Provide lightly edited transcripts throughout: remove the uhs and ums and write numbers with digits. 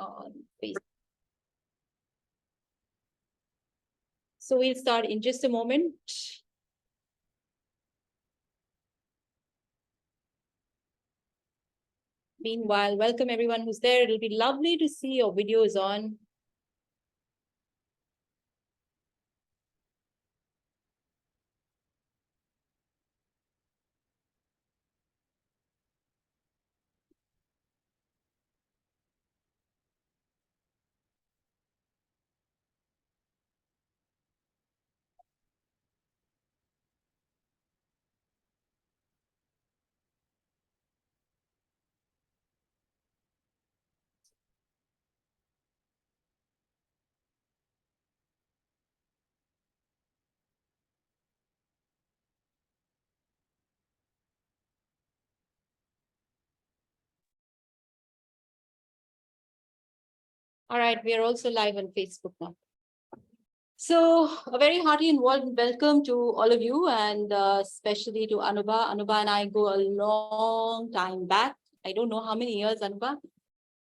on Facebook. So we'll start in just a moment. Meanwhile, welcome everyone who's there. It'll be lovely to see your videos on. All right, we are also live on Facebook now. So a very hearty and warm welcome to all of you, and especially to Anubha. Anubha and I go a long time back. I don't know how many years, Anubha.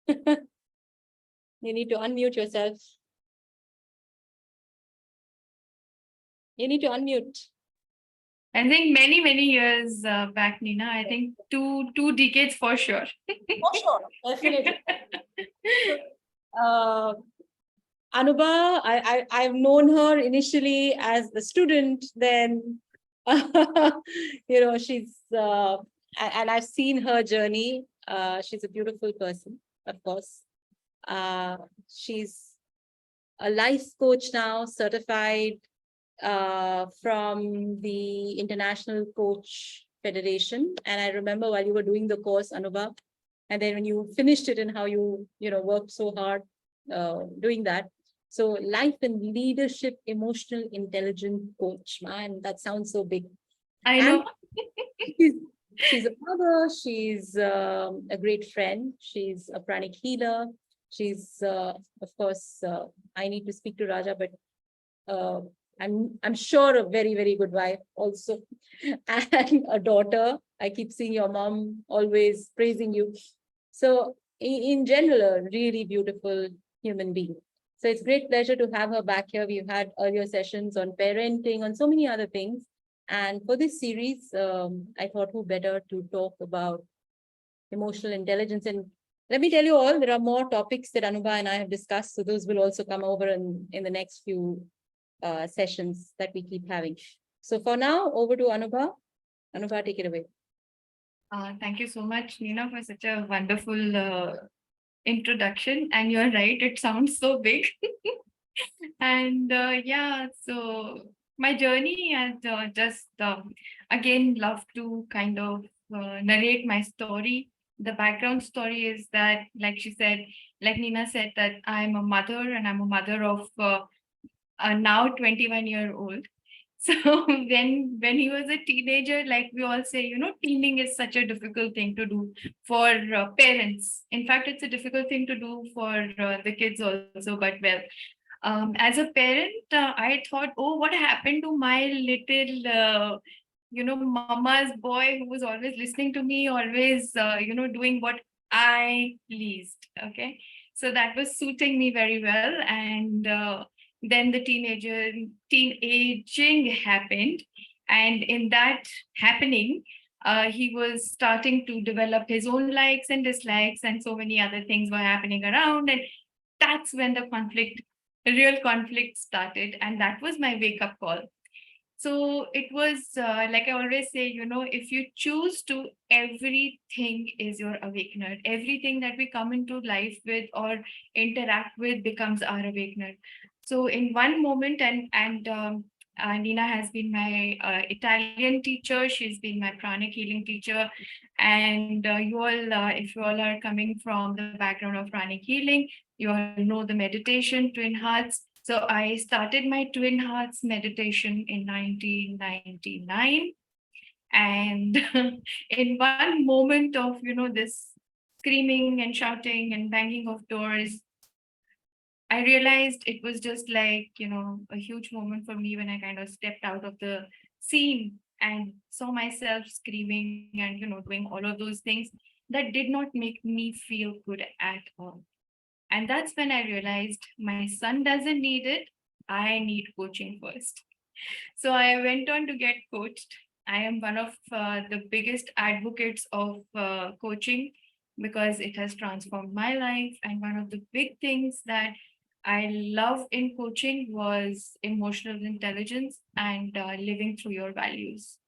You need to unmute yourself. You need to unmute. I think many years back, Nina. I think two decades for sure. For sure, definitely. Anubha, I've known her initially as a student, then she's and I've seen her journey. She's a beautiful person, of course. She's a life coach now, certified from the International Coach Federation. And I remember while you were doing the course, Anubha, and then when you finished it and how you worked so hard doing that. So life and leadership, emotional intelligence coach, man, that sounds so big. I know. She's a mother. She's a great friend. She's a Pranic Healer. She's, of course, I need to speak to Raja, but I'm sure a very good wife also, and a daughter. I keep seeing your mom always praising you. So in general, a really beautiful human being. So it's great pleasure to have her back here. We've had earlier sessions on parenting, on so many other things. And for this series, I thought who better to talk about emotional intelligence. And let me tell you all, there are more topics that Anubha and I have discussed. So those will also come over in the next few sessions that we keep having. So for now, over to Anubha. Anubha, take it away. Thank you so much, Nina, for such a wonderful introduction. And you're right, it sounds so big. And so my journey, and just again love to kind of narrate my story. The background story is that, like she said, like Nina said, that I'm a mother, and I'm a mother of a now 21-year-old. So when he was a teenager, like we all say, teaming is such a difficult thing to do for parents. In fact, it's a difficult thing to do for the kids also. But well, as a parent, I thought, oh, what happened to my little, mama's boy who was always listening to me, always, doing what I pleased. Okay. So that was suiting me very well. And then the teenaging happened. And in that happening, he was starting to develop his own likes and dislikes, and so many other things were happening around. And that's when the real conflict started. And that was my wake up call. So it was like I always say, if you choose to, everything is your awakener. Everything that we come into life with or interact with becomes our awakener. So in one moment, and Nina has been my Italian teacher. She's been my pranic healing teacher. And you all, if you all are coming from the background of pranic healing, you all know the meditation, twin hearts. So I started my Twin Hearts meditation in 1999. And in one moment of, this screaming and shouting and banging of doors, I realized it was just like, a huge moment for me when I kind of stepped out of the scene and saw myself screaming and, doing all of those things that did not make me feel good at all. And that's when I realized my son doesn't need it. I need coaching first. So I went on to get coached. I am one of the biggest advocates of coaching because it has transformed my life. And one of the big things that I love in coaching was emotional intelligence and living through your values.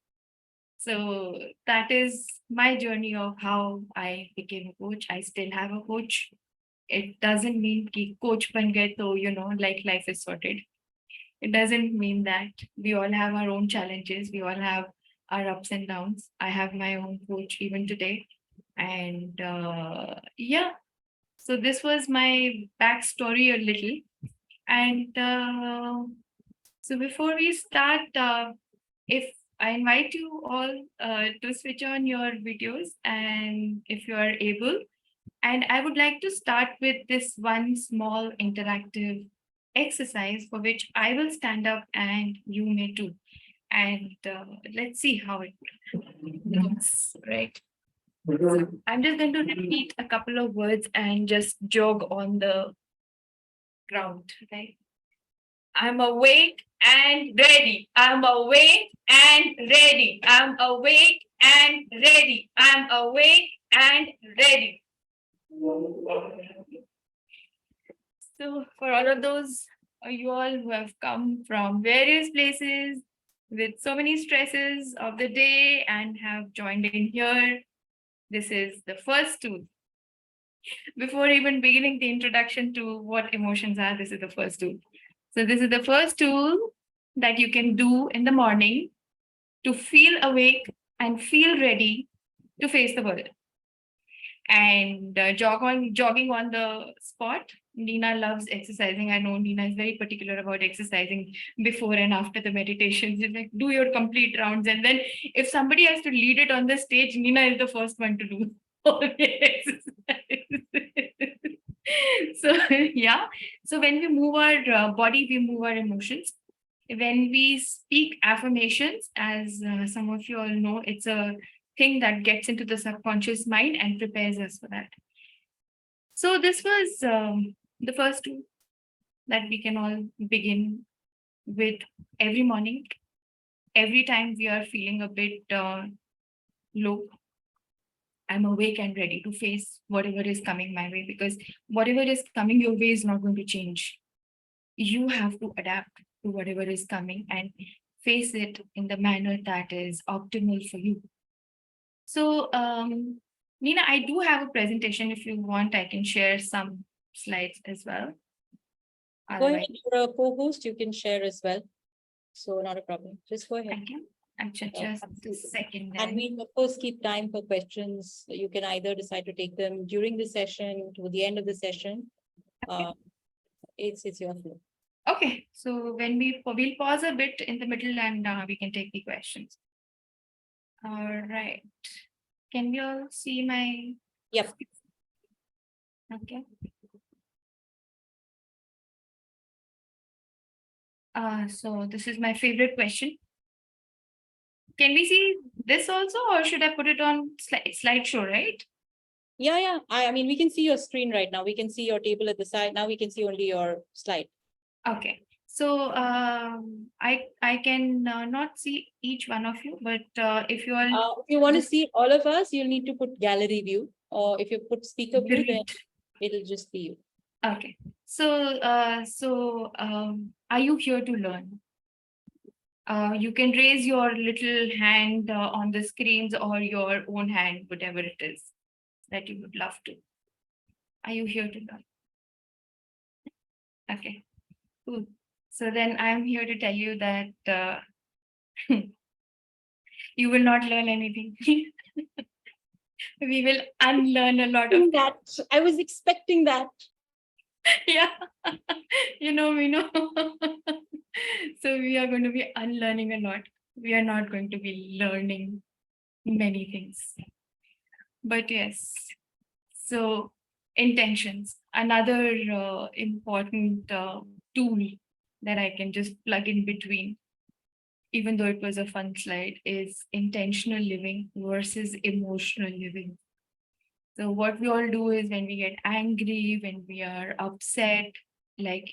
So that is my journey of how I became a coach. I still have a coach. It doesn't mean कि coach ban gaye to, like life is sorted. It doesn't mean that. We all have our own challenges. We all have our ups and downs. I have my own coach even today. And yeah, so this was my backstory a little. And so before we start, if I invite you all to switch on your videos and if you are able, and I would like to start with this one small interactive exercise for which I will stand up and you may too. And let's see how it looks, right? I'm just going to repeat a couple of words and just jog on the ground, right? I'm awake and ready. I'm awake and ready. I'm awake and ready. I'm awake and ready. So, for all of those you all who have come from various places with so many stresses of the day and have joined in here, this is the first tool. Before even beginning the introduction to what emotions are, this is the first tool. So, this is the first tool that you can do in the morning to feel awake and feel ready to face the world. And jogging on the spot. Nina loves exercising. I know Nina is very particular about exercising before and after the meditations. She's like, do your complete rounds. And then if somebody has to lead it on the stage, Nina is the first one to do all the exercise. So yeah. So when we move our body, we move our emotions. When we speak affirmations, as some of you all know, it's a thing that gets into the subconscious mind and prepares us for that. So this was the first tool that we can all begin with every morning. Every time we are feeling a bit low, I'm awake and ready to face whatever is coming my way, because whatever is coming your way is not going to change. You have to adapt to whatever is coming and face it in the manner that is optimal for you. So, Nina, I do have a presentation. If you want, I can share some slides as well. Go ahead, you're a co-host, you can share as well. So not a problem. Just go ahead. Thank you. Just a second. And we of course keep time for questions. You can either decide to take them during the session, to the end of the session. It's your flow. Okay, so when we'll pause a bit in the middle and we can take the questions. All right. Can you all see my? Yep. Okay. So this is my favorite question. Can we see this also, or should I put it on slideshow, right? Yeah. I mean, we can see your screen right now. We can see your table at the side. Now we can see only your slide. Okay. So I can not see each one of you, but if you all if you want to see all of us, you'll need to put gallery view, or if you put speaker view, then it'll just be you. Okay. So are you here to learn? You can raise your little hand on the screens or your own hand, whatever it is that you would love to. Are you here to learn? Okay, cool. So then I'm here to tell you that you will not learn anything. We will unlearn a lot of that. I was expecting that. Yeah, we know. So we are going to be unlearning a lot. We are not going to be learning many things. But yes, so intentions, another important tool that I can just plug in between, even though it was a fun slide, is intentional living versus emotional living. So what we all do is when we get angry, when we are upset, like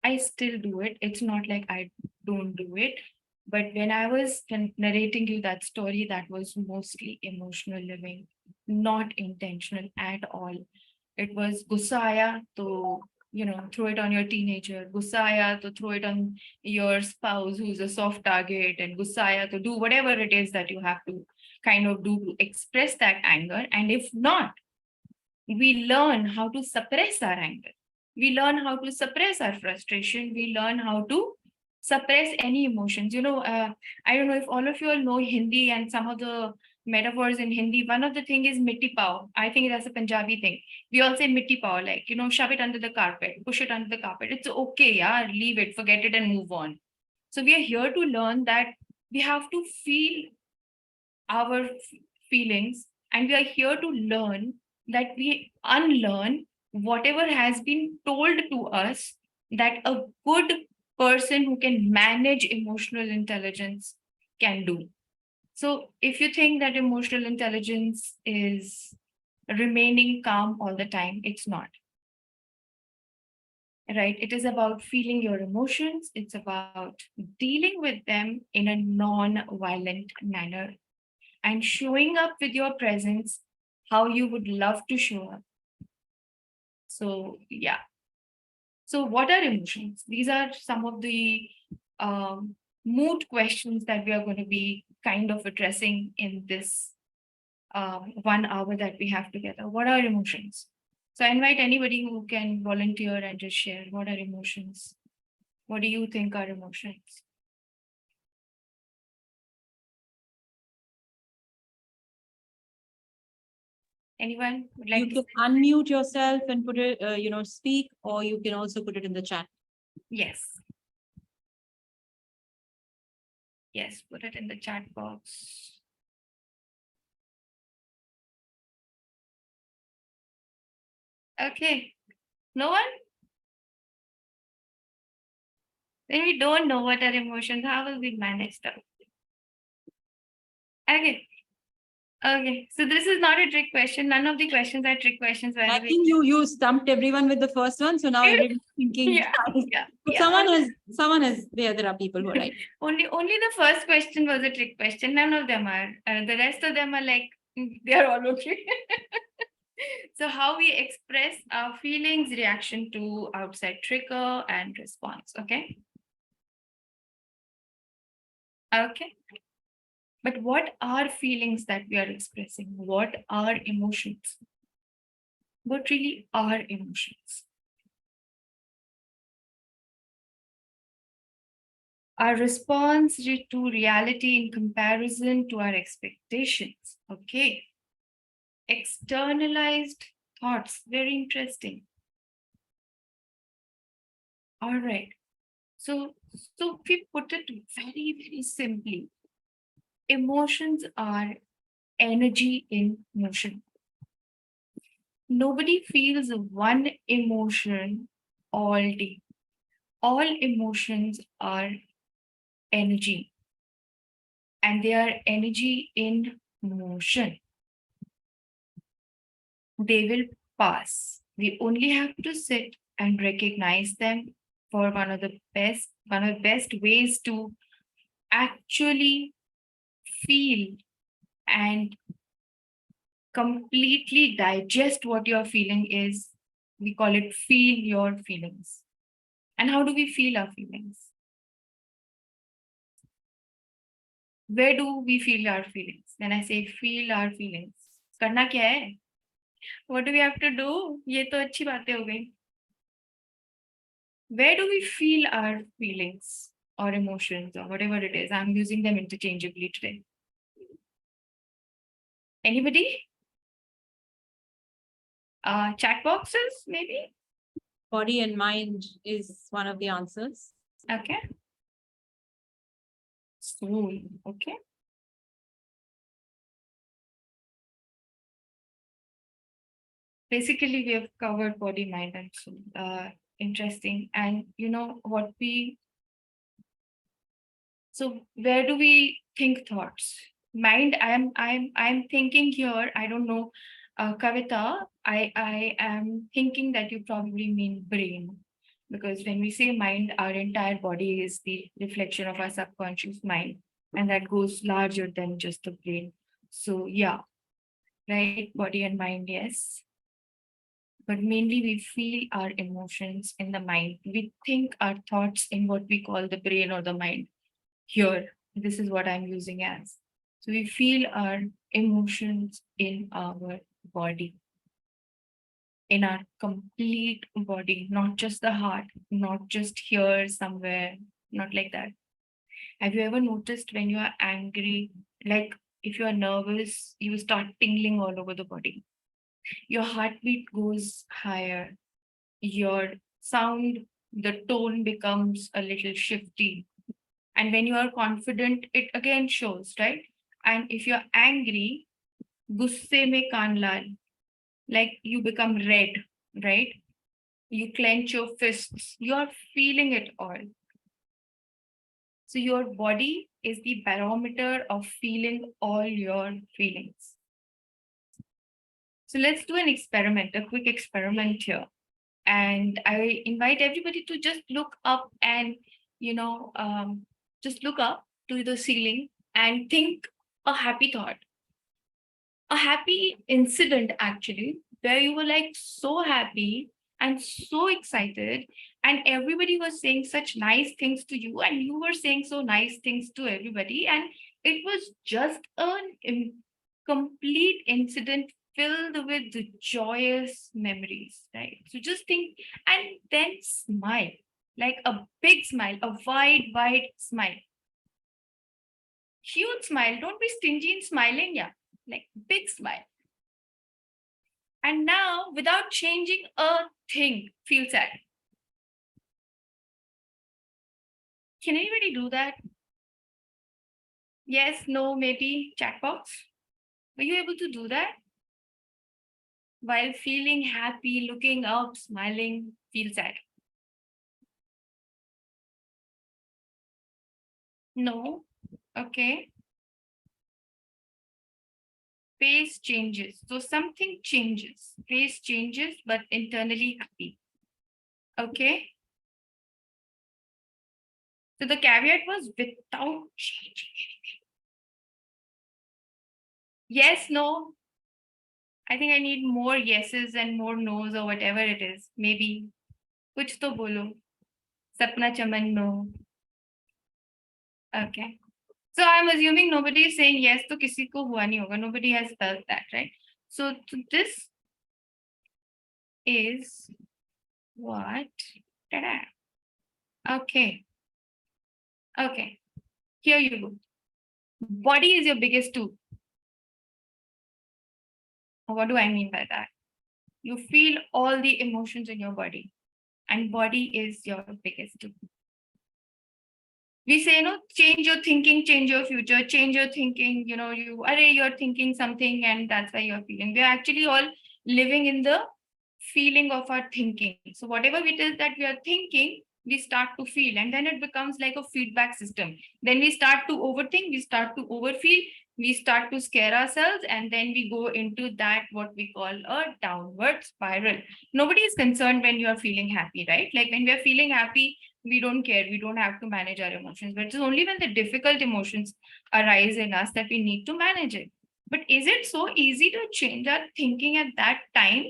I still do it. It's not like I don't do it. But when I was narrating you that story, that was mostly emotional living, not intentional at all. It was gusaya to, throw it on your teenager, gusaya to throw it on your spouse who's a soft target, and gusaya to do whatever it is that you have to kind of do to express that anger. And if not, we learn how to suppress our anger. We learn how to suppress our frustration. We learn how to suppress any emotions. I don't know if all of you all know Hindi and some of the metaphors in Hindi. One of the thing is mitti pao. I think that's a Punjabi thing. We all say mitti pao, like, shove it under the carpet, push it under the carpet. It's okay, yeah, leave it, forget it, and move on. So we are here to learn that we have to feel our feelings, and we are here to learn that we unlearn whatever has been told to us that a good person who can manage emotional intelligence can do. So if you think that emotional intelligence is remaining calm all the time, it's not. Right? It is about feeling your emotions. It's about dealing with them in a non-violent manner and showing up with your presence how you would love to show up. So, yeah. So, what are emotions? These are some of the mood questions that we are going to be kind of addressing in this 1 hour that we have together. What are emotions? So, I invite anybody who can volunteer and just share what are emotions. What do you think are emotions? Anyone would like You to? can unmute yourself and put it, speak, or you can also put it in the chat. Yes. Yes, put it in the chat box. Okay. No one? When we don't know what are emotions, how will we manage them? Okay. Okay. So this is not a trick question. None of the questions are trick questions, by I the way. think you stumped everyone with the first one, so now everyone's thinking. Yeah, yeah, But yeah. someone has. There are people who are right. Only the first question was a trick question. None of them are. The rest of them are like they are all okay. So how we express our feelings, reaction to outside trigger, and response. Okay. Okay. But what are feelings that we are expressing? What are emotions? What really are emotions? Our response to reality in comparison to our expectations. Okay. Externalized thoughts. Very interesting. All right. So we put it very, very simply. Emotions are energy in motion. Nobody feels one emotion all day. All emotions are energy, and they are energy in motion. They will pass. We only have to sit and recognize them for one of the best ways to actually feel and completely digest what you're feeling is, we call it feel your feelings. And how do we feel our feelings? Where do we feel our feelings? When I say feel our feelings, करना क्या है? What do we have to do? ये तो अच्छी बातें हो गई. Where do we feel our feelings or emotions or whatever it is? I'm using them interchangeably today. Anybody? Chat boxes, maybe? Body and mind is one of the answers. Okay. Soul. Okay. Basically, we have covered body, mind, and soul. Interesting. And you know what we. So where do we think thoughts? Mind. I'm thinking here. I don't know. Kavita, I am thinking that you probably mean brain, because when we say mind, our entire body is the reflection of our subconscious mind, and that goes larger than just the brain. So, yeah, right, body and mind, yes. But mainly we feel our emotions in the mind. We think our thoughts in what we call the brain or the mind. Here, this is what I'm using as. So we feel our emotions in our body, in our complete body, not just the heart, not just here somewhere, not like that. Have you ever noticed when you are angry, like if you are nervous, you start tingling all over the body? Your heartbeat goes higher, your sound, the tone becomes a little shifty. And when you are confident, it again shows, right? And if you're angry, gusse mein kaan lal, like you become red, right? You clench your fists, you're feeling it all. So your body is the barometer of feeling all your feelings. So let's do an experiment, a quick experiment here. And I invite everybody to just look up and, just look up to the ceiling and think a happy thought, a happy incident actually, where you were like so happy and so excited, and everybody was saying such nice things to you, and you were saying so nice things to everybody, and it was just an complete incident filled with the joyous memories, right? So just think and then smile, like a big smile, a wide, wide smile. Huge smile. Don't be stingy in smiling, yeah. Like big smile. And now, without changing a thing, feel sad. Can anybody do that? Yes, no, maybe, chat box. Were you able to do that? While feeling happy, looking up, smiling, feel sad. No. Okay. Face changes. So something changes. Face changes, but internally happy. Okay. So the caveat was without changing anything. Yes, no. I think I need more yeses and more nos or whatever it is. Maybe. Kuch to bolo. Sapna chaman no. Okay. So I'm assuming nobody is saying yes to kisi ko hua nahi hoga. Nobody has felt that, right? So this is what? Ta-da. Okay. Okay. Here you go. Body is your biggest tool. What do I mean by that? You feel all the emotions in your body, and body is your biggest tool. We say, change your thinking, change your future, change your thinking, you're thinking something and that's why you're feeling. We're actually all living in the feeling of our thinking. So whatever it is that we are thinking, we start to feel, and then it becomes like a feedback system. Then we start to overthink, we start to overfeel, we start to scare ourselves, and then we go into that, what we call a downward spiral. Nobody is concerned when you are feeling happy, right? Like when we are feeling happy, we don't care, we don't have to manage our emotions, but it's only when the difficult emotions arise in us that we need to manage it. But is it so easy to change our thinking at that time,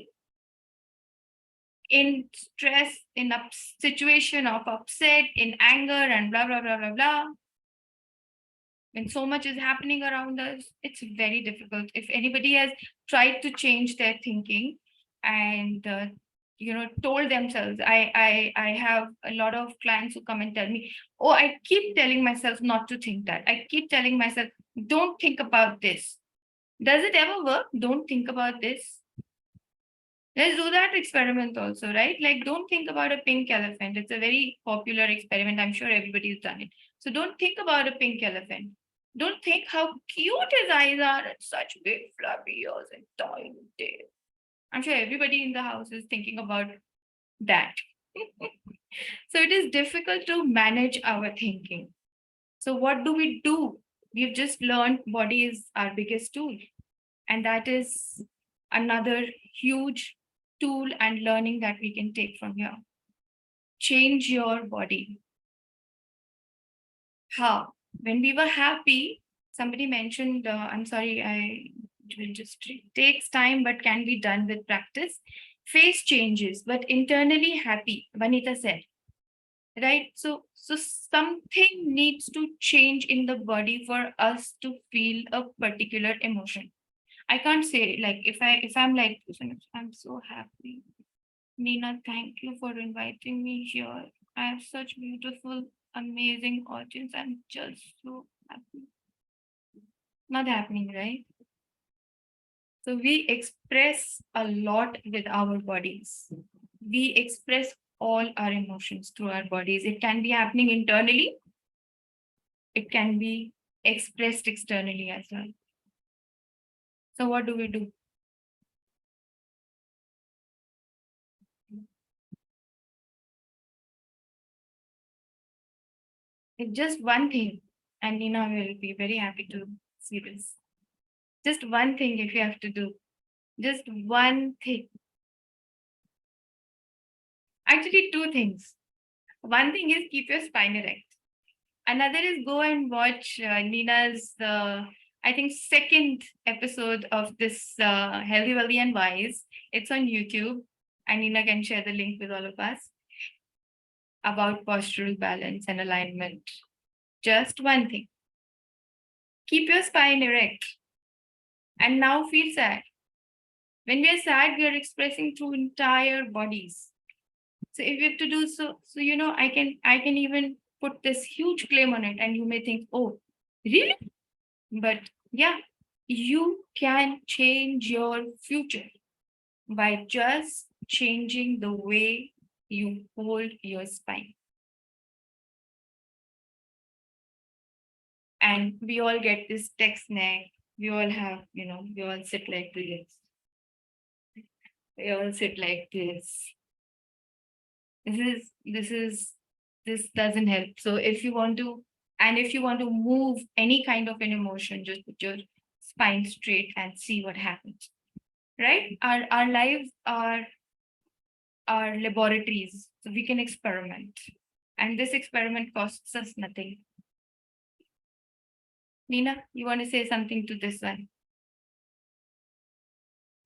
in stress, in a situation of upset, in anger, and blah blah blah blah blah? When so much is happening around us, it's very difficult. If anybody has tried to change their thinking and told themselves, I have a lot of clients who come and tell me, oh, I keep telling myself not to think that, I keep telling myself don't think about this. Does it ever work? Don't think about this. Let's do that experiment also, right? Like, don't think about a pink elephant. It's a very popular experiment. I'm sure everybody's done it. So don't think about a pink elephant. Don't think how cute his eyes are and such big fluffy ears and tiny tail. I'm sure everybody in the house is thinking about that. So it is difficult to manage our thinking. So what do we do? We've just learned body is our biggest tool. And that is another huge tool and learning that we can take from here. Change your body. How? When we were happy, somebody mentioned, I'm sorry, it will just takes time, but can be done with practice. Face changes, but internally happy, Vanita said. Right? So something needs to change in the body for us to feel a particular emotion. I can't say like if I'm like, I'm so happy. Nina, thank you for inviting me here. I have such beautiful, amazing audience. I'm just so happy. Not happening, right? So we express a lot with our bodies. We express all our emotions through our bodies. It can be happening internally. It can be expressed externally as well. So what do we do? It's just one thing, and Nina will be very happy to see this. Just one thing if you have to do. Just one thing. Actually, two things. One thing is keep your spine erect. Another is go and watch Nina's, I think, second episode of this Healthy, Wealthy, and Wise. It's on YouTube, and Nina can share the link with all of us about postural balance and alignment. Just one thing. Keep your spine erect. And now feel sad. When we are sad, we are expressing through entire bodies. So if you have to do so, I can even put this huge claim on it, and you may think, oh, really? But yeah, you can change your future by just changing the way you hold your spine. And we all get this text neck. We all have, we all sit like this. We all sit like this. This doesn't help. So if you want to move any kind of an emotion, just put your spine straight and see what happens. Right? Our lives are laboratories, so we can experiment. And this experiment costs us nothing. Nina, you want to say something to this one?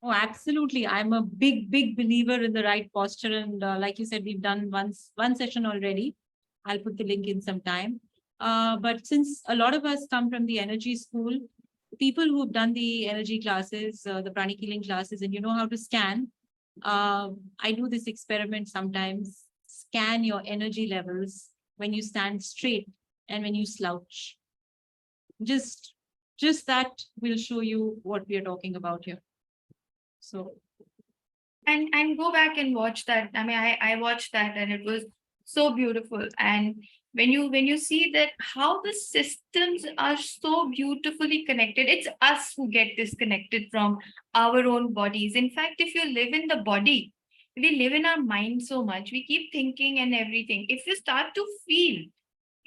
Oh, absolutely. I'm a big believer in the right posture. And like you said, we've done one session already. I'll put the link in some time. But since a lot of us come from the energy school, people who've done the energy classes, the pranic healing classes, and you know how to scan, I do this experiment sometimes. Scan your energy levels when you stand straight and when you slouch. Just that will show you what we are talking about here. So and go back and watch that. I mean, I watched that and it was so beautiful. And when you see that how the systems are so beautifully connected, it's us who get disconnected from our own bodies. In fact, if you live in the body, we live in our mind so much. We keep thinking and everything. If you start to feel,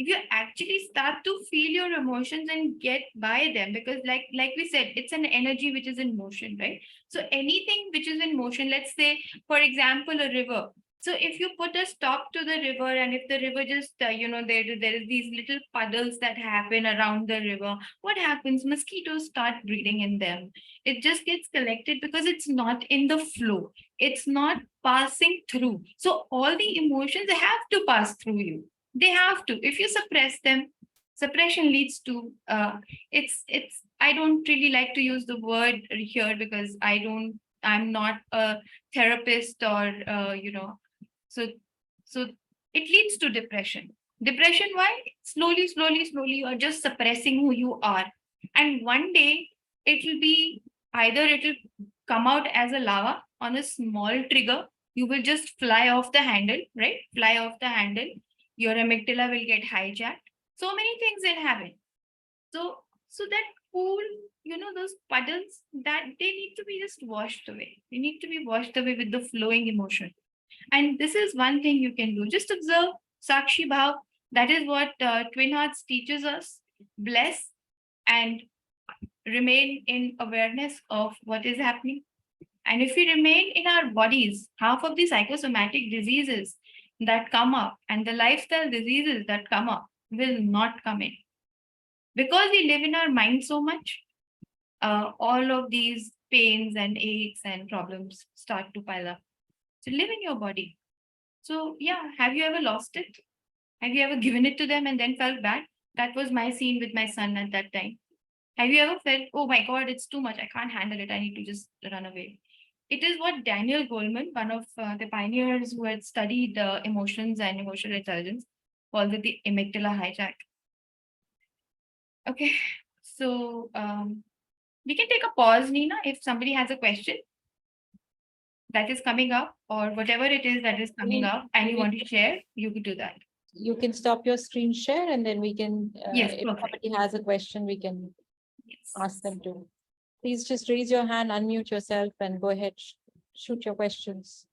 if you actually start to feel your emotions and get by them, because like we said, it's an energy which is in motion, right? So anything which is in motion, let's say for example a river. So if you put a stop to the river, and if the river just there is these little puddles that happen around the river, what happens? Mosquitoes start breeding in them. It just gets collected because it's not in the flow, it's not passing through. So all the emotions have to pass through you. They have to. If you suppress them, suppression leads to it's I don't really like to use the word here because I'm not a therapist or so it leads to depression. Depression, why? Slowly you are just suppressing who you are, and one day it will be either it will come out as a lava on a small trigger. You will just fly off the handle, right? Fly off the handle. Your amygdala will get hijacked. So many things will happen. So that pool, those puddles, that they need to be just washed away. They need to be washed away with the flowing emotion. And this is one thing you can do. Just observe Sakshi Bhav. That is what Twin Hearts teaches us. Bless and remain in awareness of what is happening. And if we remain in our bodies, half of the psychosomatic diseases that come up and the lifestyle diseases that come up will not come in. Because we live in our mind so much, all of these pains and aches and problems start to pile up. So live in your body. So yeah, have you ever lost it? Have you ever given it to them and then felt bad? That was my scene with my son at that time. Have you ever felt, oh my God, it's too much. I can't handle it. I need to just run away. It is what Daniel Goleman, one of the pioneers who had studied emotions and emotional intelligence, called it the amygdala hijack. Okay, so we can take a pause, Nina, if somebody has a question that is coming up or whatever it is that is coming up and you want to share, you could do that. You can stop your screen share and then we can, Yes, if perfect. somebody has a question, we can Yes. ask them to. Please just raise your hand, unmute yourself and go ahead, shoot your questions.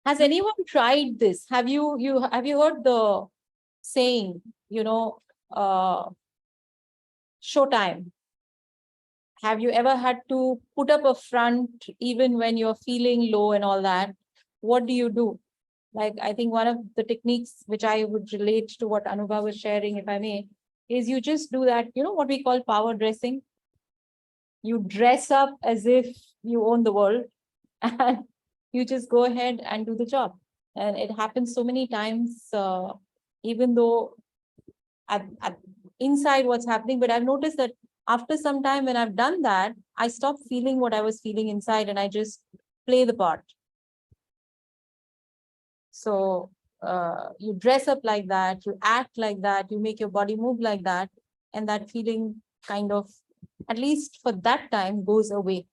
Has anyone tried this? Have you heard the saying, showtime? Have you ever had to put up a front even when you're feeling low and all that? What do you do? Like, I think one of the techniques which I would relate to what Anubha was sharing, if I may, is you just do that, what we call power dressing. You dress up as if you own the world and you just go ahead and do the job. And it happens so many times, even though at inside what's happening, but I've noticed that after some time when I've done that, I stop feeling what I was feeling inside and I just play the part. So you dress up like that, you act like that, you make your body move like that, and that feeling kind of, at least for that time, goes away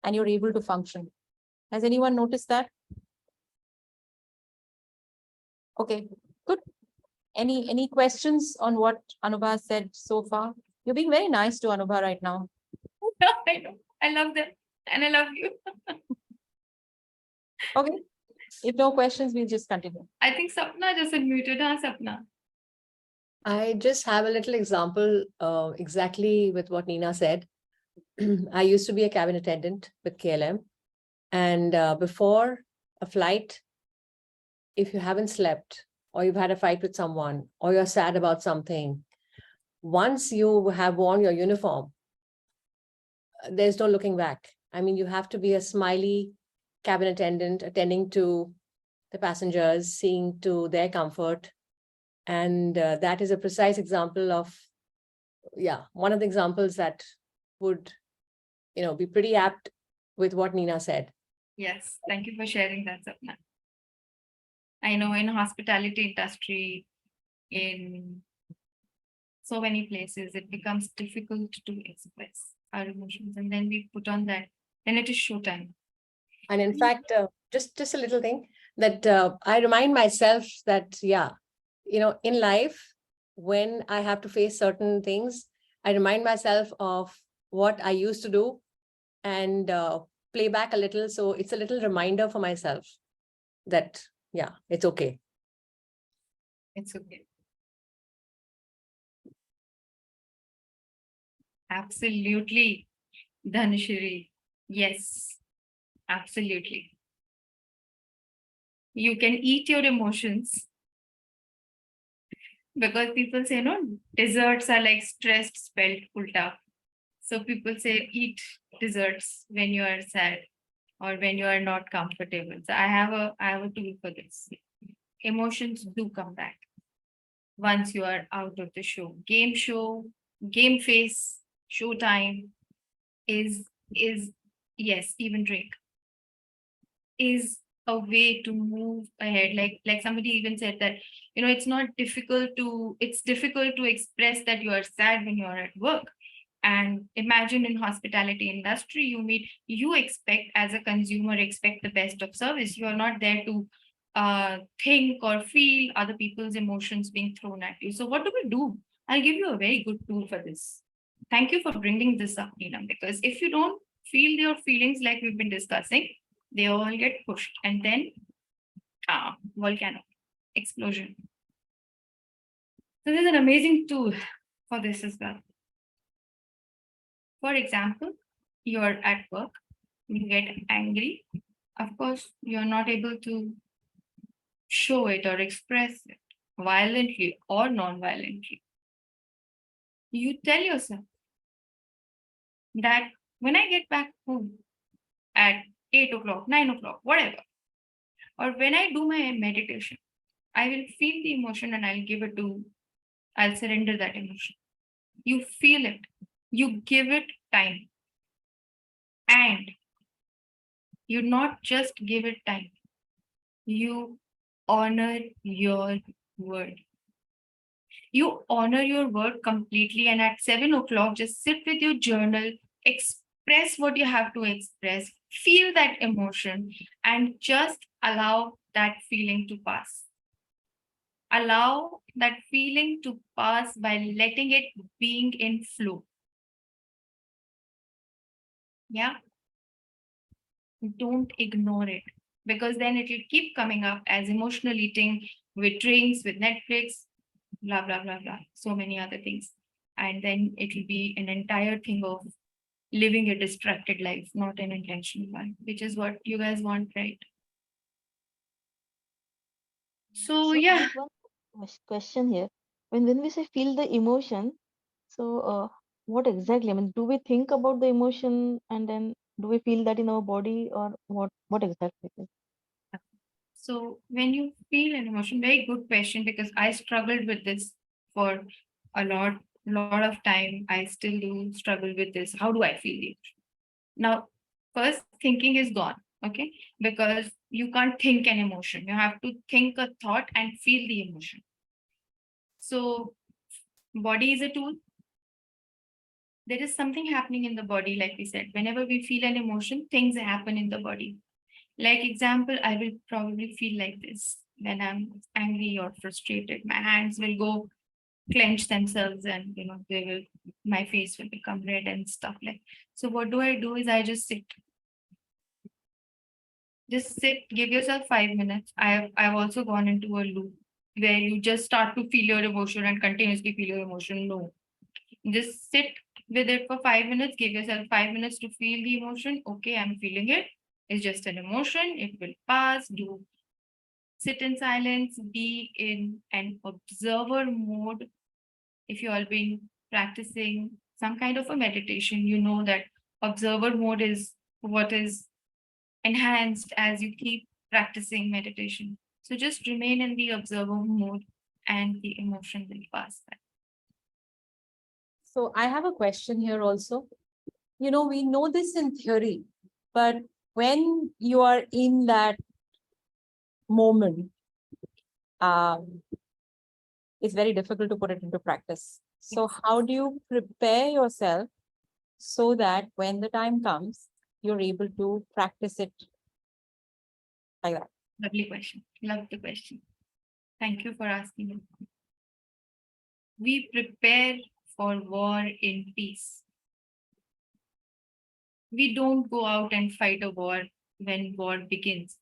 and you're able to function. Has anyone noticed that? Okay, good. Any questions on what Anubha said so far? You're being very nice to Anubha right now. I know. I love them and I love you. Okay. If no questions, we'll just continue. I think Sapna just unmuted, huh, Sapna? I just have a little example exactly with what Nina said. I used to be a cabin attendant with KLM. And before a flight, if you haven't slept or you've had a fight with someone or you're sad about something, once you have worn your uniform, there's no looking back. I mean, you have to be a smiley cabin attendant, attending to the passengers, seeing to their comfort. And that is a precise example of, one of the examples that would, be pretty apt with what Nina said. Yes, thank you for sharing that, Sapna. I know in hospitality industry, in so many places, it becomes difficult to express our emotions. And then we put on that, then it is showtime. And in fact, just a little thing that I remind myself that, in life, when I have to face certain things, I remind myself of what I used to do and play back a little. So it's a little reminder for myself that, it's okay. It's okay. Absolutely, Dhanashri. Yes, absolutely. You can eat your emotions because people say, no, desserts are like stressed spelled ulta. So people say eat desserts when you are sad or when you are not comfortable. So I have a tool for this. Emotions do come back once you are out of the show. Game face, showtime is yes, even drink is a way to move ahead. Like somebody even said that, it's difficult to express that you are sad when you are at work. And imagine in hospitality industry, you expect as a consumer, expect the best of service. You are not there to think or feel other people's emotions being thrown at you. So what do? I'll give you a very good tool for this. Thank you for bringing this up, Nina, because if you don't feel your feelings like we've been discussing, they all get pushed and then volcano explosion. So there's an amazing tool for this as well. For example, you're at work, you get angry. Of course, you're not able to show it or express it violently or non-violently. You tell yourself that when I get back home at 8 o'clock, 9 o'clock, whatever, or when I do my meditation, I will feel the emotion and I'll surrender that emotion. You feel it, you give it time, and you not just give it time, you honor your word. You honor your word completely, and at 7 o'clock, just sit with your journal, express what you have to express, feel that emotion, and just allow that feeling to pass. Allow that feeling to pass by letting it being in flow. Yeah. Don't ignore it, because then it will keep coming up as emotional eating with drinks, with Netflix, blah, blah, blah, blah, so many other things. And then it will be an entire thing of living a distracted life, not an intentional one, which is what you guys want, right? So, So I yeah. have one question here. When we say feel the emotion, so what exactly? I mean, do we think about the emotion and then do we feel that in our body, or what exactly it is? So when you feel an emotion, very good question, because I struggled with this for a lot of time. I still do struggle with this. How do I feel it? Now, first thinking is gone, okay? Because you can't think an emotion. You have to think a thought and feel the emotion. So body is a tool. There is something happening in the body, like we said. Whenever we feel an emotion, things happen in the body. Like example, I will probably feel like this when I'm angry or frustrated. My hands will go clench themselves, and they will, my face will become red and stuff like. So what do I do is I just sit. Just sit, give yourself 5 minutes. I've also gone into a loop where you just start to feel your emotion and continuously feel your emotion. No. Just sit with it for 5 minutes, give yourself 5 minutes to feel the emotion. Okay, I'm feeling it. It's just an emotion, it will pass. Do sit in silence, be in an observer mode. If you all been practicing some kind of a meditation, you know that observer mode is what is enhanced as you keep practicing meditation. So just remain in the observer mode and the emotion will pass by. So I have a question here also. We know this in theory, but when you are in that moment, um, it's very difficult to put it into practice. So how do you prepare yourself so that when the time comes, you're able to practice it like that? Lovely question. Love the question. Thank you for asking it. We prepare for war in peace. We don't go out and fight a war when war begins.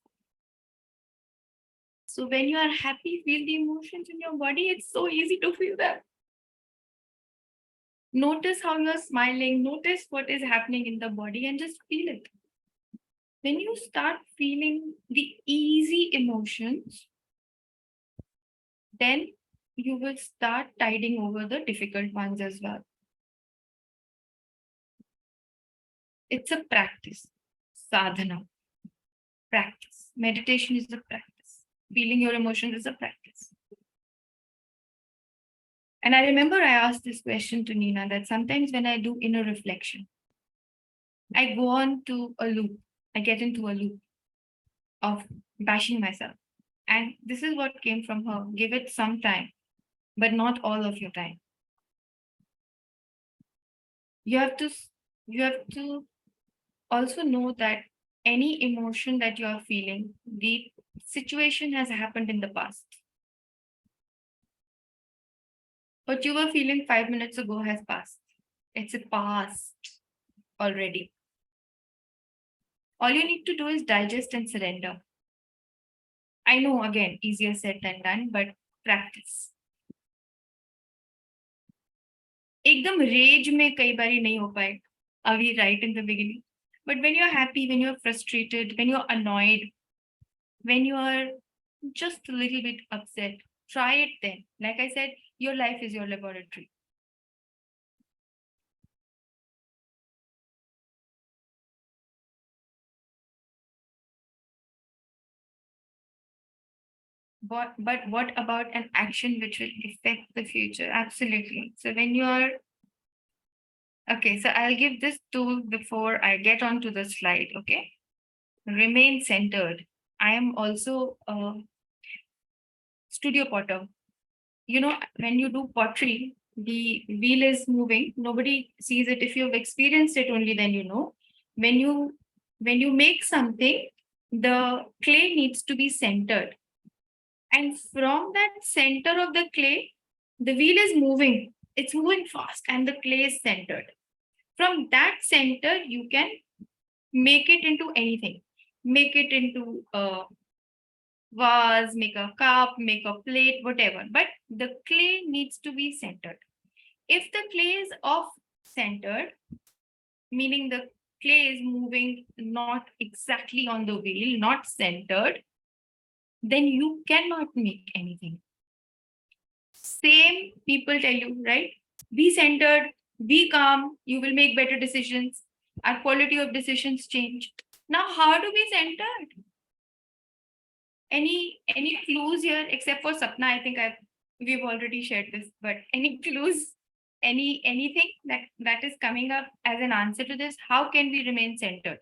So when you are happy, feel the emotions in your body. It's so easy to feel that. Notice how you're smiling, notice what is happening in the body, and just feel it. When you start feeling the easy emotions, then you will start tiding over the difficult ones as well. It's a practice, sadhana, practice. Meditation is a practice. Feeling your emotions is a practice. And I remember I asked this question to Nina, that sometimes when I do inner reflection, I go on to a loop. I get into a loop of bashing myself. And this is what came from her. Give it some time, but not all of your time. You have to also know that any emotion that you are feeling, the situation has happened in the past. What you were feeling 5 minutes ago has passed. It's a past already. All you need to do is digest and surrender. I know, again, easier said than done, but practice. एकदम rage में कई बारी नहीं हो पाए. Are we right in the beginning? But when you're happy, when you're frustrated, when you're annoyed, when you are just a little bit upset, try it then. Like I said, your life is your laboratory. But what about an action which will affect the future? Absolutely. So when you are okay, so I'll give this tool before I get onto the slide. Okay, remain centered. I am also a studio potter. You know, when you do pottery, the wheel is moving. Nobody sees it. If you've experienced it, only then you know. When you make something, the clay needs to be centered. And from that center of the clay, the wheel is moving. It's moving fast and the clay is centered. From that center, you can make it into anything. Make it into a vase, make a cup, make a plate, whatever. But the clay needs to be centered. If the clay is off centered, meaning the clay is moving not exactly on the wheel, not centered, then you cannot make anything. Same people tell you, right? Be centered, be calm, you will make better decisions. Our quality of decisions change. Now, how to be centered? Any clues here except for Sapna? I think we've already shared this, but any clues? Anything that is coming up as an answer to this? How can we remain centered?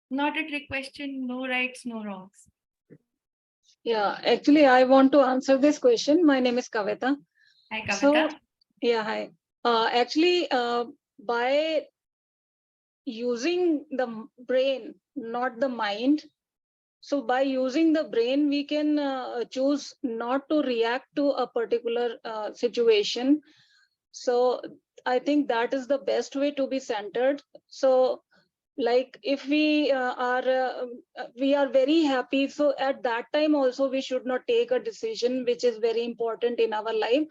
Not a trick question, no rights, no wrongs. Yeah, actually, I want to answer this question. My name is Kavita. Hi, Kavita. So, yeah, hi. Actually, by using the brain, not the mind. So by using the brain, we can choose not to react to a particular situation. So I think that is the best way to be centered. So like if we we are very happy, so at that time also we should not take a decision which is very important in our life.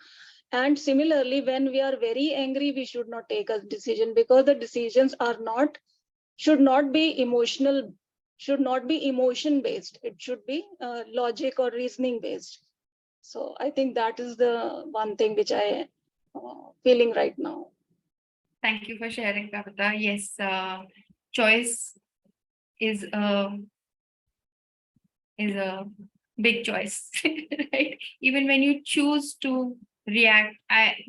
And similarly, when we are very angry, we should not take a decision, because the decisions are not, should not be emotional, should not be emotion based. It should be logic or reasoning based. So I think that is the one thing which I feeling right now. Thank you for sharing, Kavita. Yes, choice is a big choice, right? Even when you choose to react,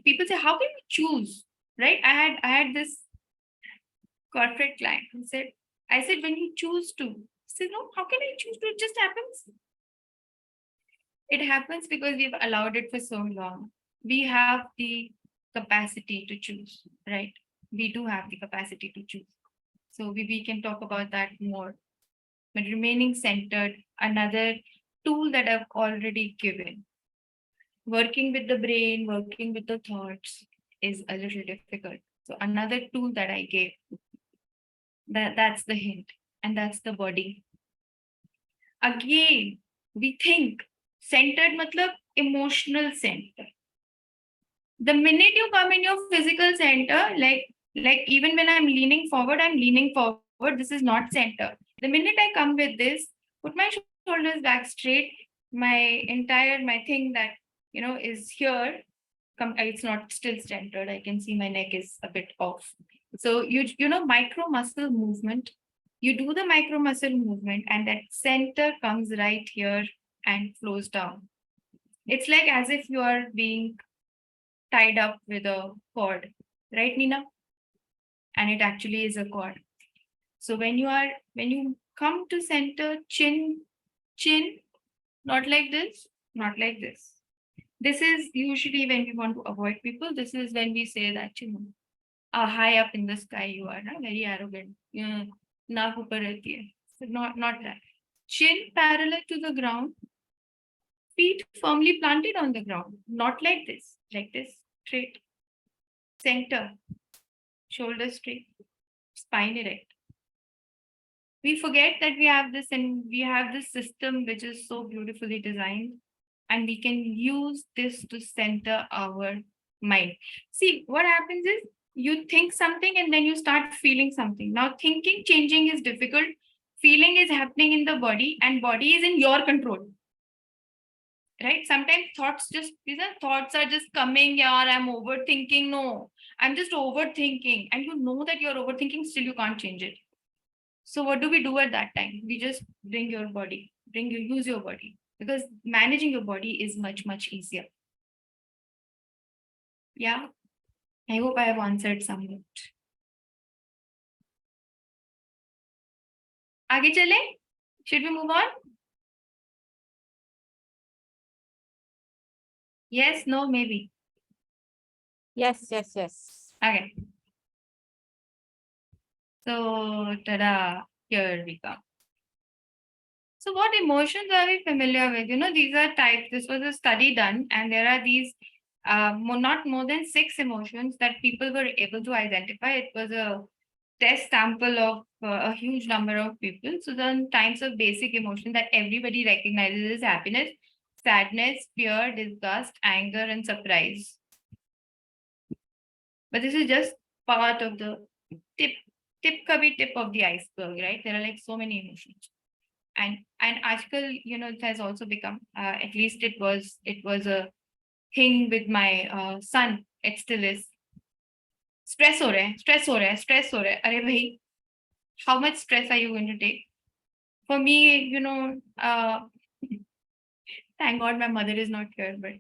people say, "How can we choose?" Right? I had this corporate client who said, "I said when you choose to." He said, "No, how can I choose to? It just happens." It happens because we've allowed it for so long. We have the capacity to choose, right? We do have the capacity to choose. So we can talk about that more. But remaining centered, another tool that I've already given. Working with the brain, working with the thoughts is a little difficult. So another tool that I gave, that's the hint, and that's the body. Again, we think centered matlab emotional center. The minute you come in your physical center, like even when I'm leaning forward, this is not center. The minute I come with this, put my shoulders back straight, my thing that is here, it's not still centered. I can see my neck is a bit off. So micro muscle movement, you do the micro muscle movement and that center comes right here and flows down. It's like as if you are being tied up with a cord, right, Nina? And it actually is a cord. So when you come to center, chin, not like this, not like this. This is usually when we want to avoid people. This is when we say that, high up in the sky you are, very arrogant. Naak upar rehti hai. So not that. Chin parallel to the ground, feet firmly planted on the ground, not like this, straight. Center, shoulder straight, spine erect. we forget that we have this, and we have this system which is so beautifully designed, and we can use this to center our mind. See, what happens is you think something and then you start feeling something. Now, thinking changing is difficult. Feeling is happening in the body, and body is in your control. Right? Sometimes thoughts just, thoughts are just coming, yeah, I'm overthinking. No, I'm just overthinking. And you know that you're overthinking, still you can't change it. So what do we do at that time? We just use your body, because managing your body is much, much easier. Yeah, I hope I have answered somewhat. आगे चले? Should we move on? Yes, no, maybe. Yes, yes, yes. Okay. So, tada, here we go. So what emotions are we familiar with? These are types. This was a study done, and there are these not more than 6 emotions that people were able to identify. It was a test sample of a huge number of people. So the types of basic emotion that everybody recognizes is happiness, sadness, fear, disgust, anger, and surprise. But this is just part of the tip of the iceberg, right? There are like so many emotions. And article, it has also become, at least it was a thing with my son. It still is. Stress ho raha hai. Arey bhai, how much stress are you going to take? For me, thank God my mother is not here, but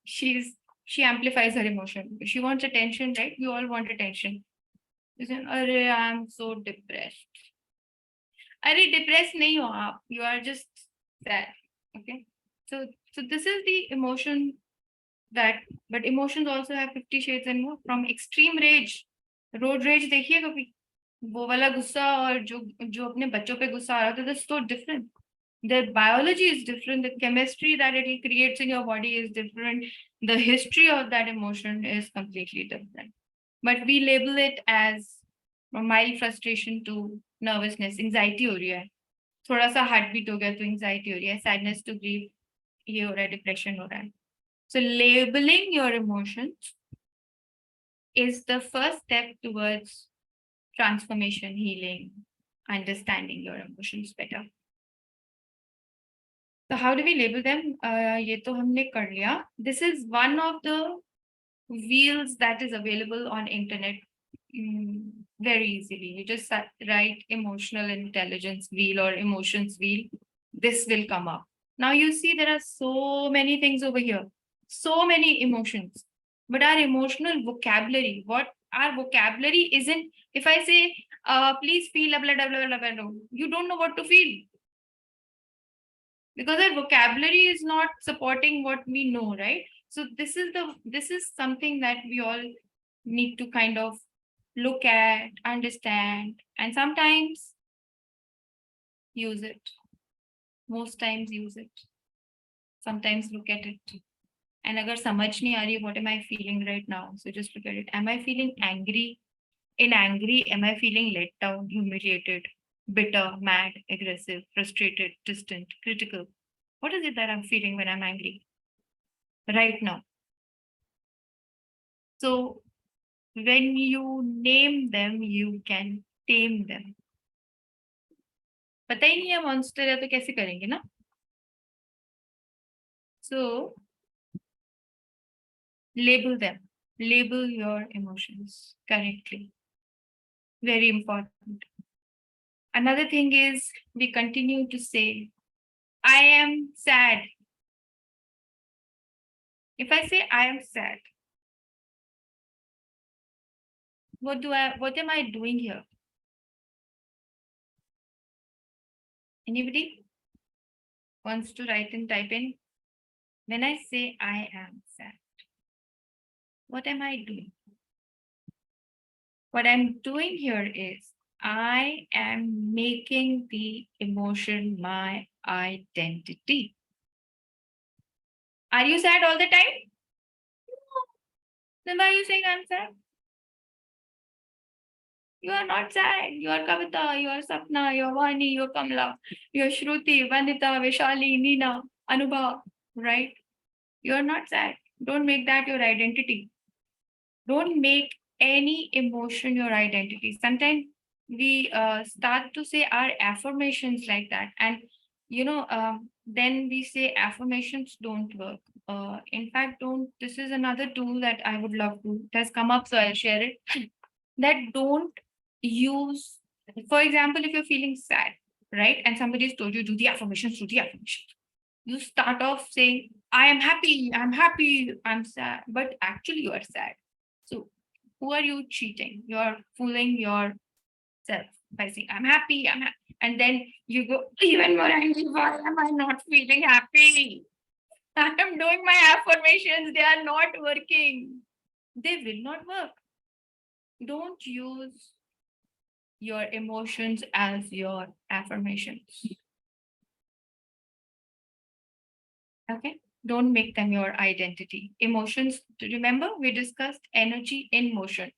she amplifies her emotion. If she wants attention, right? We all want attention. She said, Arey, I'm so depressed. Arey, depressed nahi ho aap. You are just sad. Okay. So this is the emotion but emotions also have 50 shades and more. From extreme rage, road rage देखिए कभी, वो वाला गुस्सा और जो अपने बच्चों पे गुस्सा आ रहा था, that's so different. The biology is different. The chemistry that it creates in your body is different. The history of that emotion is completely different. But we label it as mild frustration to nervousness, anxiety हो रही है, थोड़ा सा heartbeat हो गया तो anxiety हो रही है, sadness to grief ये हो रहा है, depression हो रहा है. So labeling your emotions is the first step towards transformation, healing, understanding your emotions better. So how do we label them? ये तो हमने कर लिया. This is one of the wheels that is available on internet very easily. You just write emotional intelligence wheel or emotions wheel. This will come up. Now you see there are so many things over here. So many emotions. But our emotional vocabulary, what our vocabulary isn't, if I say, please feel, blah, blah, blah, blah, blah, blah, you don't know what to feel. Because our vocabulary is not supporting what we know, right? So this is something that we all need to kind of look at, understand, and sometimes use it. Most times use it. Sometimes look at it. And agar samajh nahi aa rahi, what am I feeling right now? So just look at it. Am I feeling angry? In angry, am I feeling let down, humiliated, bitter, mad, aggressive, frustrated, distant, critical? What is it that I'm feeling when I'm angry right now? So when you name them, you can tame them. पता ही नहीं है monster है तो कैसे करेंगे ना? So label them. Label your emotions correctly. Very important. Another thing is we continue to say, I am sad. If I say I am sad, what am I doing here? Anybody wants to write and type in? When I say I am sad, what am I doing? What I'm doing here is I am making the emotion my identity. Are you sad all the time? No. Then why are you saying I'm sad? You are not sad. You are Kavita, you are Sapna, you are Vani, you are Kamla, you are Shruti, Vandita, Vishali, Neena, Anubha, right? You are not sad. Don't make that your identity. Don't make any emotion your identity. Sometimes we start to say our affirmations like that, and then we say affirmations don't work. In fact, don't. This is another tool that I would love to. It has come up, so I'll share it. That don't use. For example, if you're feeling sad, right, and somebody's told you do the affirmations, you start off saying, I am happy, I'm sad, but actually you are sad. So who are you cheating? You're fooling yourself by saying, I'm happy, and then you go even more angry. Why am I not feeling happy? I am doing my affirmations, they are not working. They will not work. Don't use your emotions as your affirmations. Okay, don't make them your identity. Emotions, remember we discussed energy in motion.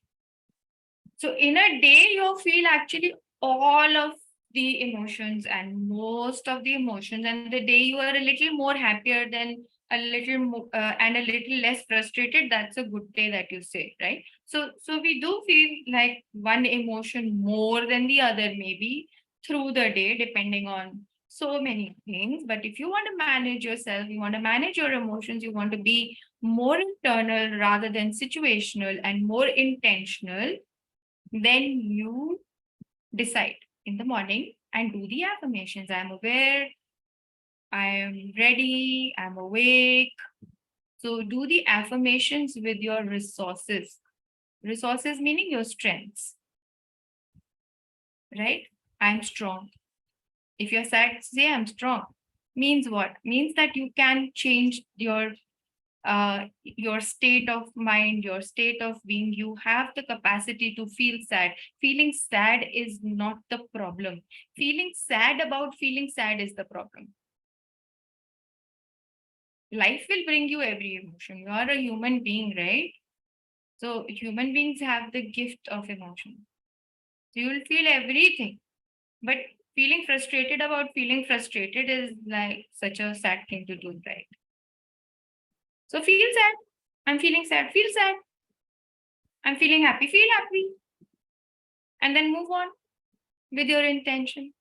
So in a day, you'll feel actually all of the emotions and most of the emotions, and the day you are a little more happier than a little more and a little less frustrated. That's a good day that you say, right? So we do feel like one emotion more than the other, maybe through the day, depending on so many things. But if you want to manage yourself, you want to manage your emotions, you want to be more internal rather than situational and more intentional, then you decide in the morning and do the affirmations. I'm aware, I am ready, I'm awake. So do the affirmations with your resources. Resources meaning your strengths, right? I'm strong. If you're sad, say I'm strong. Means what? Means that you can change your state of mind, your state of being. You have the capacity to feel sad. Feeling sad is not the problem. Feeling sad about feeling sad is the problem. Life will bring you every emotion. You are a human being, right? So human beings have the gift of emotion. So you will feel everything. But feeling frustrated about feeling frustrated is like such a sad thing to do, right? So feel sad. I'm feeling sad. Feel sad. I'm feeling happy. Feel happy. And then move on with your intention,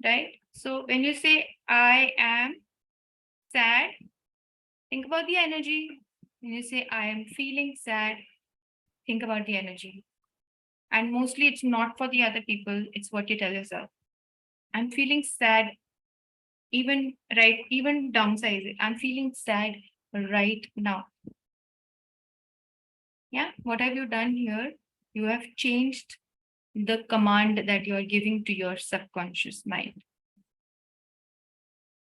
right? So when you say, I am sad, think about the energy. When you say, I am feeling sad, think about the energy. And mostly it's not for the other people, it's what you tell yourself. I'm feeling sad, even downsize it. I'm feeling sad right now. Yeah, what have you done here? You have changed the command that you are giving to your subconscious mind.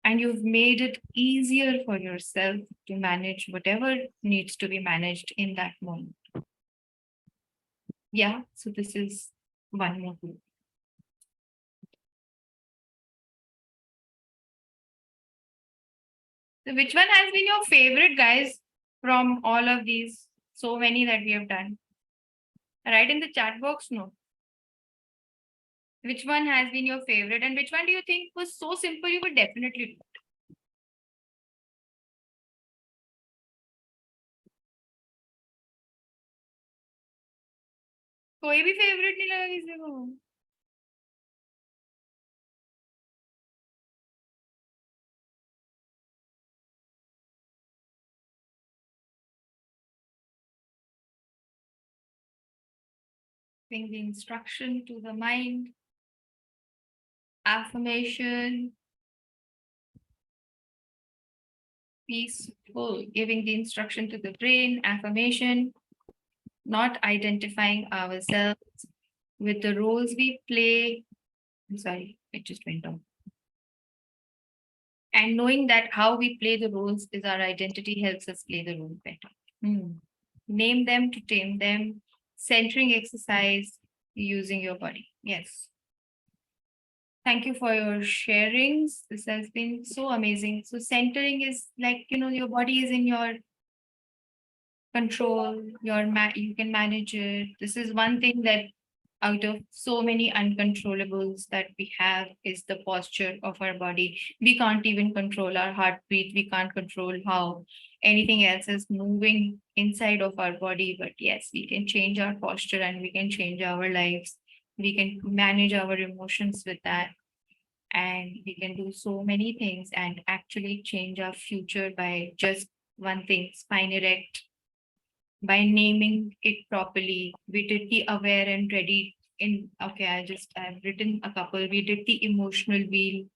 And you've made it easier for yourself to manage whatever needs to be managed in that moment. Yeah, so this is one more tool. So which one has been your favorite, guys, from all of these? So many that we have done. Write in the chat box, no. Which one has been your favorite and which one do you think was so simple you would definitely do? कोई भी favorite नहीं लगा किसी को? Bring the instruction to the mind. Affirmation. Peaceful, giving the instruction to the brain. Affirmation. Not identifying ourselves with the roles we play. I'm sorry, it just went on. And knowing that how we play the roles is our identity helps us play the role better. Name them to tame them. Centering exercise using your body. Yes. Thank you for your sharings. This has been so amazing. So centering is like, your body is in your control you can manage it. This is one thing that out of so many uncontrollables that we have is the posture of our body. We can't even control our heartbeat. We can't control how anything else is moving inside of our body. But yes, we can change our posture and we can change our lives. We can manage our emotions with that. And we can do so many things and actually change our future by just one thing, spine erect, by naming it properly. We did the aware and ready okay, I've written a couple. We did the emotional wheel.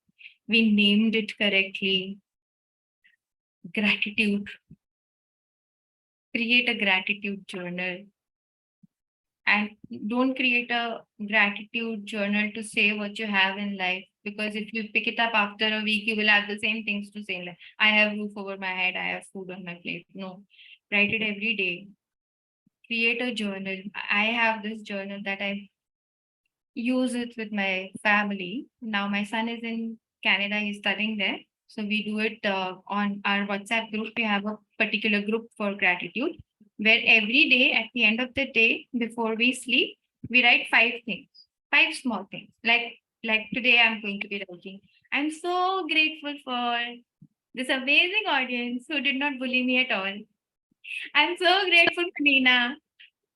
We named it correctly. Gratitude. Create a gratitude journal. And don't create a gratitude journal to say what you have in life. Because if you pick it up after a week, you will have the same things to say. Like, I have roof over my head. I have food on my plate. No, write it every day. Create a journal. I have this journal that I use it with my family. Now my son is in Canada, he's studying there. So we do it on our WhatsApp group. We have a particular group for gratitude where every day at the end of the day, before we sleep, we write 5 things, 5 small things. Like today I'm going to be writing, I'm so grateful for this amazing audience who did not bully me at all. I'm so grateful for Nina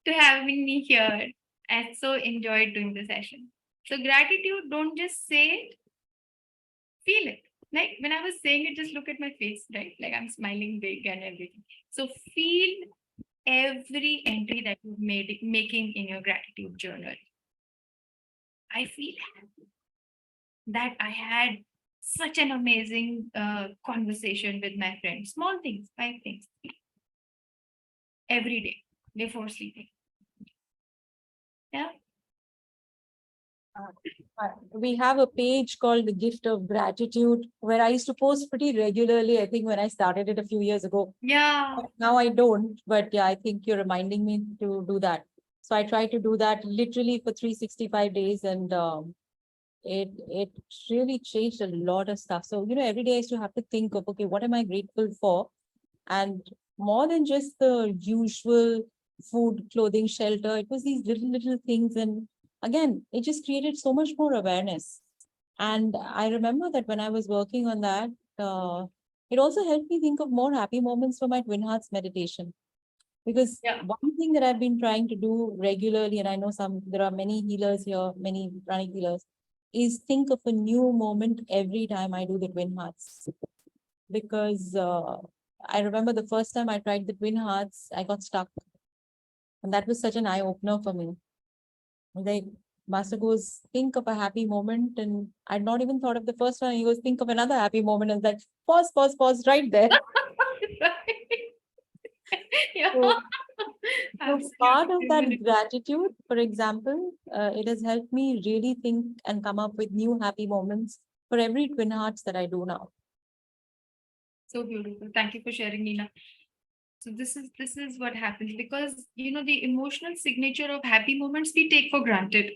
to having me here. I so enjoyed doing the session. So gratitude, don't just say it, feel it. Like when I was saying it, just look at my face, right? Like I'm smiling big and everything. So feel every entry that you've making in your gratitude journal. I feel happy that I had such an amazing conversation with my friend. Small things, 5 things every day before sleeping. Yeah. We have a page called The Gift of Gratitude, where I used to post pretty regularly, I think when I started it a few years ago. Yeah. Now I don't, but yeah, I think you're reminding me to do that. So I try to do that literally for 365 days, and it really changed a lot of stuff. So, every day I used to have to think of, okay, what am I grateful for? And more than just the usual food, clothing, shelter, it was these little things. And again, it just created so much more awareness. And I remember that when I was working on that, it also helped me think of more happy moments for my Twin Hearts meditation. Because Yeah. one thing that I've been trying to do regularly, and I know there are many healers here, many Pranic healers, is think of a new moment every time I do the Twin Hearts. Because I remember the first time I tried the Twin Hearts, I got stuck. And that was such an eye-opener for me. Like, Master goes, think of a happy moment. And I'd not even thought of the first one. He goes, think of another happy moment. And like, pause right there. Yeah. So part of that gratitude, for example, it has helped me really think and come up with new happy moments for every Twin Hearts that I do now. So beautiful. Thank you for sharing, Nina. So this is what happens because the emotional signature of happy moments we take for granted.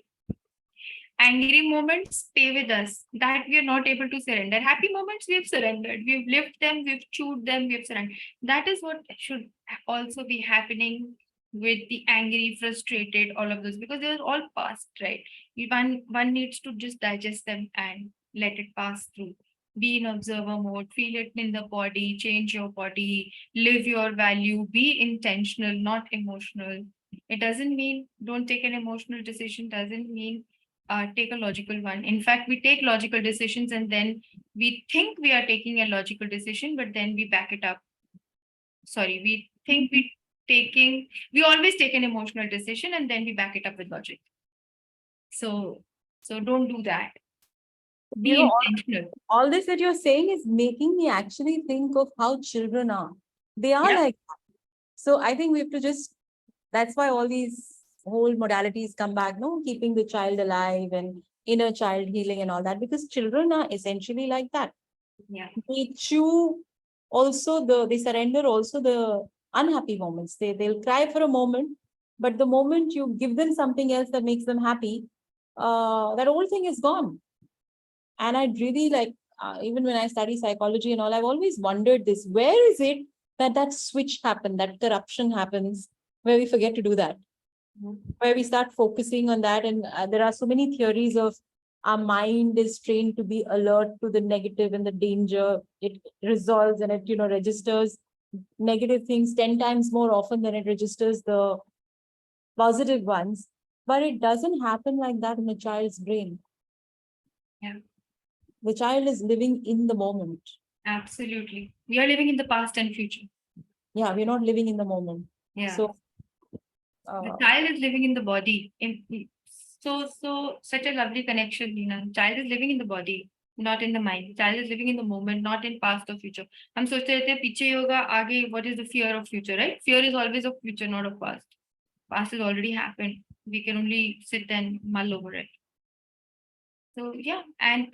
Angry moments stay with us that we are not able to surrender. Happy moments we have surrendered. We've lived them, we've chewed them, we've surrendered. That is what should also be happening with the angry, frustrated, all of those, because they're all past, right? One needs to just digest them and let it pass through. Be in observer mode, feel it in the body, change your body, live your value, be intentional, not emotional. It doesn't mean don't take an emotional decision, doesn't mean take a logical one. In fact, we take logical decisions and then we think we are taking a logical decision, but then we back it up. Sorry, we think we always take an emotional decision and then we back it up with logic. So don't do that. Be intentional. All this that you're saying is making me actually think of how children are. They are like that. So I think we have to that's why all these whole modalities come back, no? Keeping the child alive and inner child healing and all that, because children are essentially like that. Yeah. They chew they surrender also the unhappy moments. They'll cry for a moment, but the moment you give them something else that makes them happy, that whole thing is gone. And I'd really even when I study psychology and all, I've always wondered this, where is it that switch happen, that corruption happens, where we forget to do that, where we start focusing on that. And there are so many theories of our mind is trained to be alert to the negative and the danger. It resolves and it, registers negative things 10 times more often than it registers the positive ones. But it doesn't happen like that in a child's brain. Yeah. The child is living in the moment. Absolutely. We are living in the past and future. Yeah, we're not living in the moment. Yeah. So The child is living in the body. Such a lovely connection, Nina. Child is living in the body, not in the mind. Child is living in the moment, not in past or future. हम सोचते रहते हैं पीछे होगा आगे. What is the fear of future, right? Fear is always of future, not of past. Past has already happened. We can only sit and mull over it. So yeah, and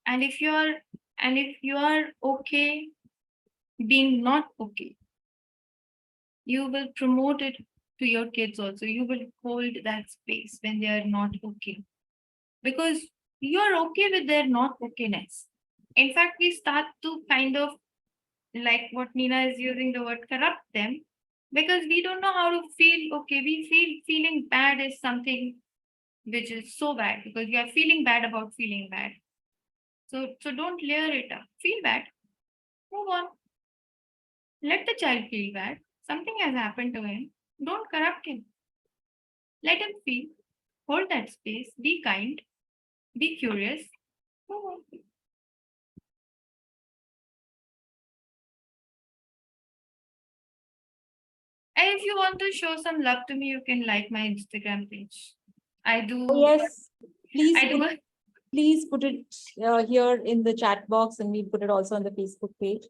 if you are okay being not okay, you will promote it to your kids also. You will hold that space when they are not okay, because you are okay with their not okayness. In fact, we start to kind of, like what Nina is using the word, corrupt them, because we don't know how to feel okay. We feel feeling bad is something which is so bad, because we are feeling bad about feeling bad. So don't layer it up. Feel bad, move on. Let the child feel bad. Something has happened to him. Don't corrupt him. Let him feel. Hold that space. Be kind. Be curious. Move on. And if you want to show some love to me, you can like my Instagram page. I do. yes, please I do. please put it here in the chat box, and we put it also on the Facebook page.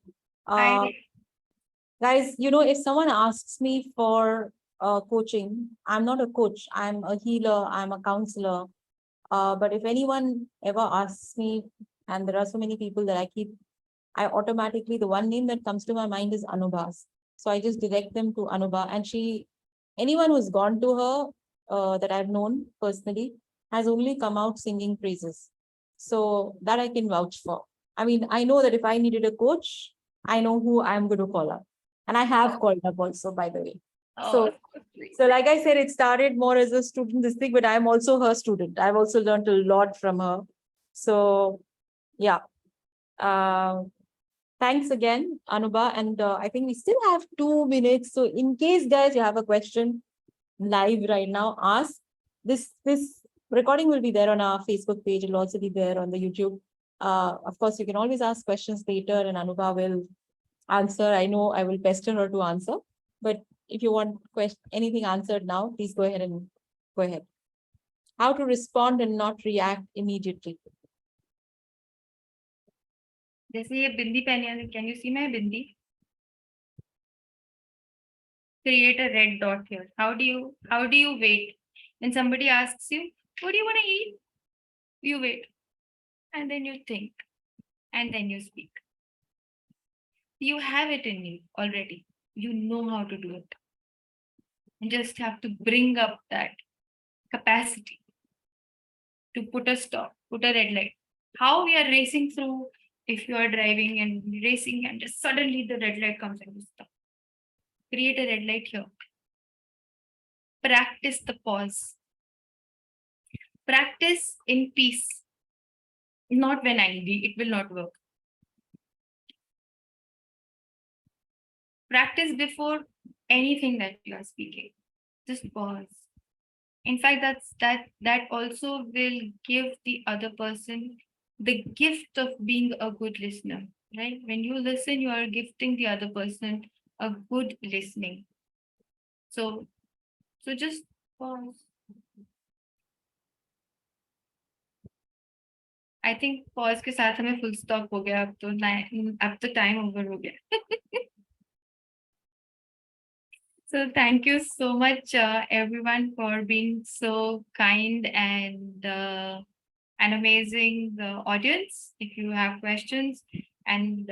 I Guys, if someone asks me for coaching, I'm not a coach. I'm a healer. I'm a counselor. But if anyone ever asks me, and there are so many people that I automatically, the one name that comes to my mind is Anubha's. So I just direct them to Anubha, and anyone who's gone to her that I've known personally has only come out singing praises. So that I can vouch for. I mean, I know that if I needed a coach, I know who I'm going to call up. And I have called up also, by the way. So like I said, it started more as a student, this thing, but I'm also her student. I've also learned a lot from her. So yeah. Thanks again, Anubha. And I think we still have 2 minutes. So in case, guys, you have a question live right now, ask. This recording will be there on our Facebook page. It'll also be there on the YouTube. Of course, you can always ask questions later, and Anubha will answer. I know I will pester her to answer, but if you want anything answered now, please go ahead and go ahead. How to respond and not react immediately. जैसे ये बिंदी पहनी है, can you see my bindi? Create a red dot here. How do you wait when somebody asks you, what do you want to eat? You wait, and then you think, and then you speak. You have it in you already. You know how to do it. You just have to bring up that capacity to put a stop, put a red light. How we are racing through, if you are driving and racing and just suddenly the red light comes and you stop. Create a red light here. Practice the pause. Practice in peace. Not when angry, it will not work. Practice before anything that you are speaking. Just pause. In fact, that also will give the other person the gift of being a good listener, right? When you listen, you are gifting the other person a good listening. So just pause. I think pause के साथ हमें full stop हो गया. अब तो time over हो गया. So thank you so much, everyone, for being so kind and an amazing audience. If you have questions, and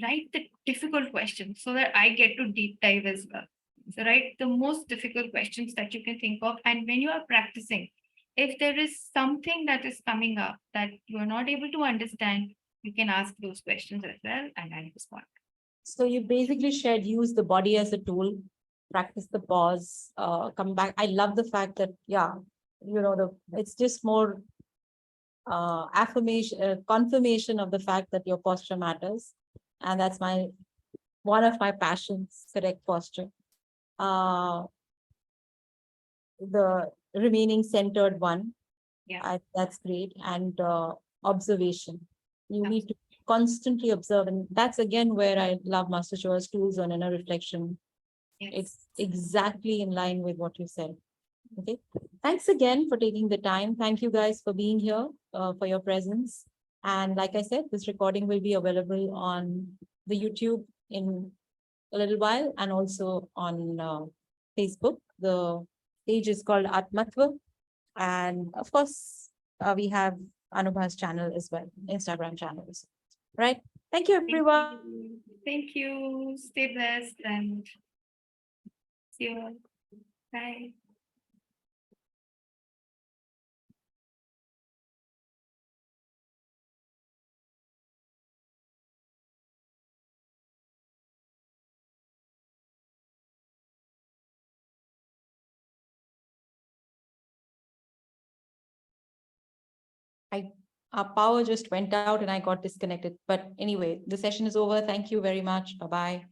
write the difficult questions so that I get to deep dive as well. So write the most difficult questions that you can think of, and when you are practicing, if there is something that is coming up that you are not able to understand, you can ask those questions as well, and I'll respond. So you basically shared, use the body as a tool, practice the pause, come back. I love the fact that, yeah, it's just more affirmation, confirmation of the fact that your posture matters. And that's one of my passions, correct posture. The remaining centered one. Yeah. That's great. And observation. You Yeah. need to constantly observe. And that's again where I love Master Choa's tools on inner reflection. Yes. It's exactly in line with what you said. Okay. Thanks again for taking the time. Thank you guys for being here, for your presence. And like I said, this recording will be available on the YouTube in a little while and also on Facebook. The page is called Atmatva. And of course, we have Anubha's channel as well, Instagram channels. Right. Thank you, Thank everyone. you. Thank you. Stay blessed and see you all. Bye. Our power just went out and I got disconnected. But anyway, the session is over. Thank you very much. Bye-bye.